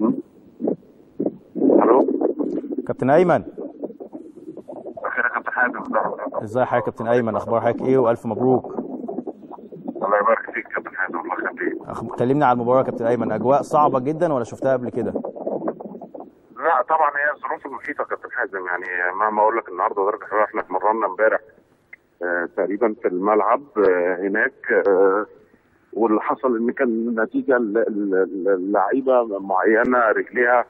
الو. كابتن ايمن، بخير يا كابتن حازم. ازاي حضرتك يا كابتن ايمن؟ اخبار حضرتك ايه والف مبروك. الله يبارك فيك يا كابتن حازم، الله يخليك. كلمني على المباراه يا كابتن ايمن، اجواء صعبه جدا ولا شفتها قبل كده؟ لا طبعا هي الظروف المحيطه يا كابتن حازم، يعني مهما اقول لك النهارده درجه الحراره احنا اتمرنا امبارح تقريبا في الملعب هناك، واللي حصل ان كان نتيجه اللعيبه معينه رجليها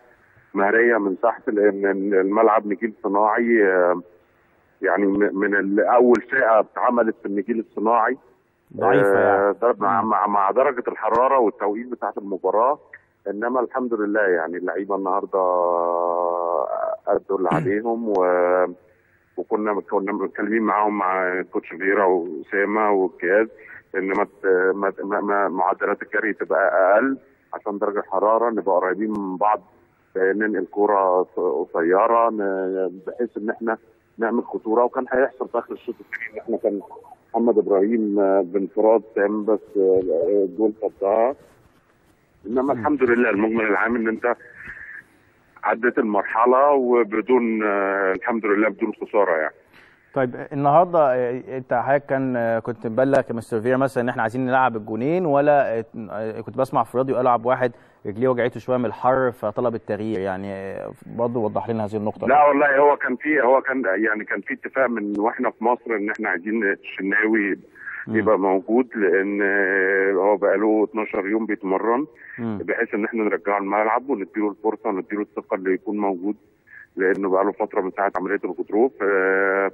مهريه من تحت، لان الملعب نجيل صناعي، يعني من اول فئه اتعملت في النجيل الصناعي. ضعيفه يعني. مع درجه الحراره والتوقيت بتاعه المباراه. انما الحمد لله يعني اللعيبه النهارده ادوا اللي عليهم، وكنا متكلمين معاهم، مع كوتش فيرا واسامه والجهاز، ان معدلات الجري تبقى اقل عشان درجه الحراره، نبقى قريبين من بعض، ننقل كوره قصيره بحيث ان احنا نعمل خطوره. وكان هيحصل في اخر الشوط الثاني ان احنا كان محمد ابراهيم بانفراد تام بس الجول صدها. انما الحمد لله المجمل العام ان انت عديت المرحله وبدون الحمد لله بدون خساره يعني. طيب النهارده انت حضرتك كنت مبلغ كمستر فيرا مثلا ان احنا عايزين نلعب الجونين، ولا كنت بسمع في الراديو العب واحد رجليه وجعته شويه من الحر فطلب التغيير؟ يعني برضه وضح لنا هذه النقطه. لا والله هو كان في اتفاق من واحنا في مصر ان احنا عايزين الشناوي يبقى موجود، لان هو بقى له 12 يوم بيتمرن، بحيث ان احنا نرجعه الملعب ونديله الفرصه ونديله الثقه اللي يكون موجود، لانه بقى له فتره من ساعه عمليه الغضروف.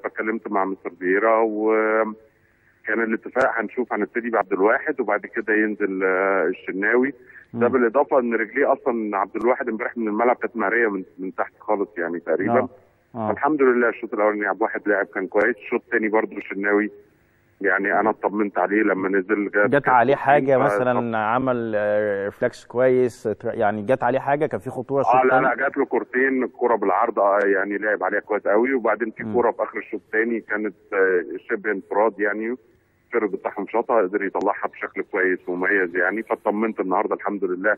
فكلمت مع مستر فييرا وكان الاتفاق هنشوف هنبتدي بعبد الواحد وبعد كده ينزل الشناوي. ده بالاضافه ان رجليه اصلا عبد الواحد امبارح من الملعب كانت مهريه من تحت خالص يعني تقريبا. الحمد لله الشوط الاولاني عبد الواحد لاعب كان كويس، الشوط الثاني برضه الشناوي يعني انا اطمنت عليه لما نزل. جت عليه حاجه مثلا؟ عمل ريفلكس كويس يعني؟ جت عليه حاجه؟ كان في خطوره الشوط الثاني؟ لا جات له كورتين، الكوره بالعرض يعني لعب عليها كويس قوي، وبعدين في كوره في اخر الشوط الثاني كانت شبه انفراد يعني، الفرد بتاعهم شاطها قدر يطلعها بشكل كويس ومميز يعني. فاطمنت النهارده الحمد لله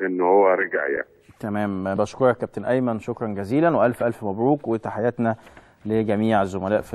ان هو رجع يعني. تمام، بشكرك كابتن ايمن شكرا جزيلا والف الف مبروك، وتحياتنا لجميع الزملاء في